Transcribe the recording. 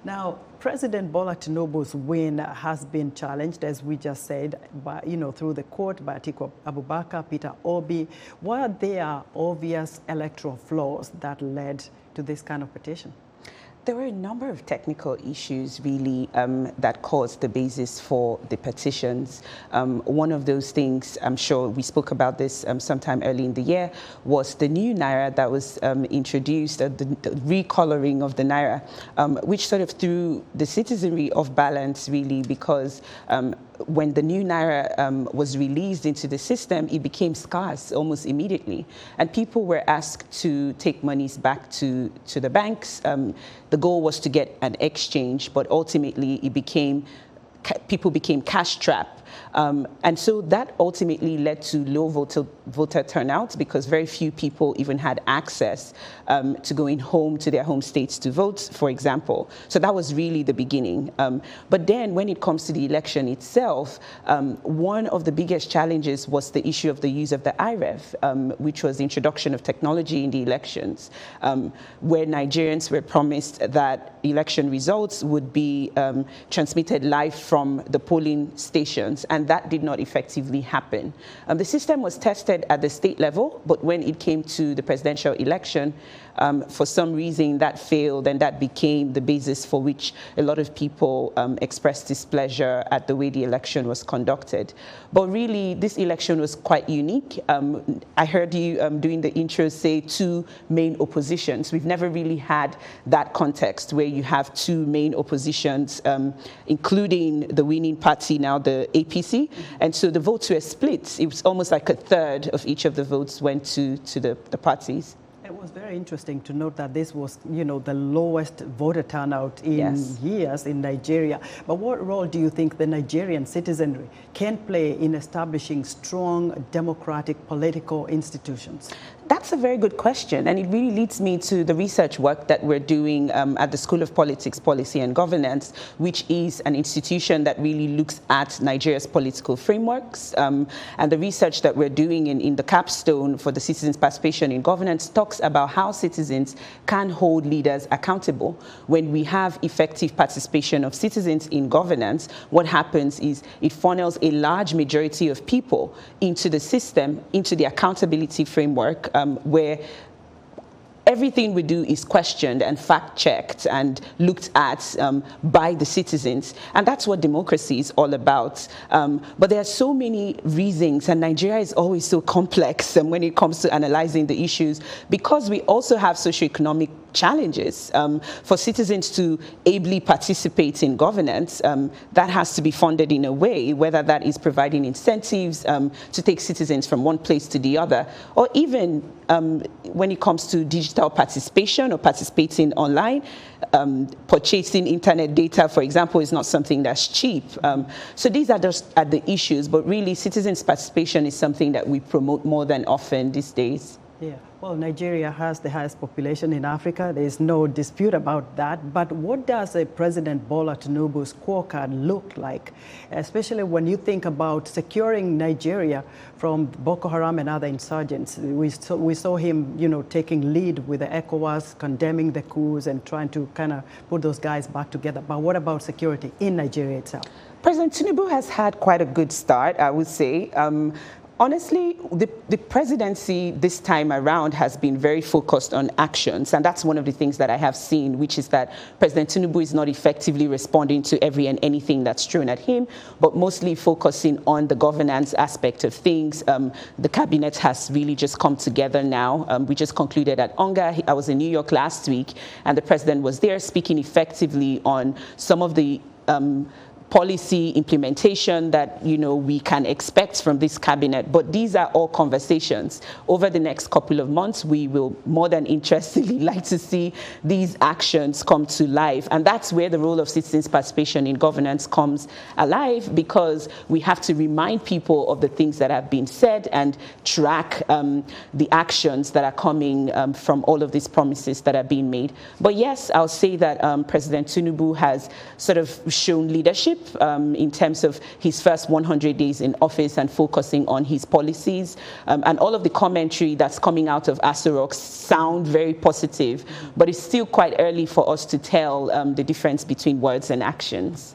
Now, President Bola Tinubu's win has been challenged, as we just said, by, through the court by Atiku Abubakar, Peter Obi. Were there obvious electoral flaws that led to this kind of petition? There were a number of technical issues, really, that caused the basis for the petitions. One of those things, I'm sure we spoke about this sometime early in the year, was the new Naira that was introduced, the recoloring of the Naira, which sort of threw the citizenry off balance, really, because when the new Naira was released into the system, it became scarce almost immediately. And people were asked to take monies back to the banks. The goal was to get an exchange, but ultimately people became cash strapped. And so that ultimately led to low voter turnout because very few people even had access to going home to their home states to vote, for example. So that was really the beginning. But then when it comes to the election itself, one of the biggest challenges was the issue of the use of the erred, which was the introduction of technology in the elections, where Nigerians were promised that election results would be transmitted live from the polling stations, and that did not effectively happen. The system was tested at the state level, but when it came to the presidential election, for some reason that failed, and that became the basis for which a lot of people expressed displeasure at the way the election was conducted. But really, this election was quite unique. I heard you doing the intro say two main oppositions. We've never really had that context where you have two main oppositions, including the winning party now, the APC. And so the votes were split. It was almost like a third of each of the votes went to the parties. It was very interesting to note that this was, the lowest voter turnout in years in Nigeria. But what role do you think the Nigerian citizenry can play in establishing strong democratic political institutions? That's a very good question, and it really leads me to the research work that we're doing at the School of Politics, Policy and Governance, which is an institution that really looks at Nigeria's political frameworks. And the research that we're doing in the capstone for the citizens' participation in governance talks about how citizens can hold leaders accountable. When we have effective participation of citizens in governance, what happens is it funnels a large majority of people into the system, into the accountability framework, where everything we do is questioned and fact-checked and looked at by the citizens. And that's what democracy is all about. But there are so many reasons, and Nigeria is always so complex when it comes to analyzing the issues, because we also have socioeconomic challenges. For citizens to ably participate in governance, that has to be funded in a way, whether that is providing incentives to take citizens from one place to the other, or even when it comes to digital participation or participating online, purchasing internet data, for example, is not something that's cheap. So these are just the issues, but really citizens' participation is something that we promote more than often these days. Yeah, well, Nigeria has the highest population in Africa. There is no dispute about that. But what does a President Bola Tinubu's scorecard look like, especially when you think about securing Nigeria from Boko Haram and other insurgents? We saw him, taking lead with the ECOWAS, condemning the coups and trying to kind of put those guys back together. But what about security in Nigeria itself? President Tinubu has had quite a good start, I would say. Honestly, the presidency this time around has been very focused on actions, and that's one of the things that I have seen, which is that President Tinubu is not effectively responding to every and anything that's thrown at him, but mostly focusing on the governance aspect of things. The cabinet has really just come together now. We just concluded at UNGA. I was in New York last week, and the president was there speaking effectively on some of the policy implementation that we can expect from this cabinet. But these are all conversations. Over the next couple of months, we will more than interestingly like to see these actions come to life. And that's where the role of citizens' participation in governance comes alive, because we have to remind people of the things that have been said and track the actions that are coming from all of these promises that are being made. But yes, I'll say that President Tinubu has sort of shown leadership. leadership in terms of his first 100 days in office and focusing on his policies. And all of the commentary that's coming out of Aso Rock sound very positive, but it's still quite early for us to tell the difference between words and actions.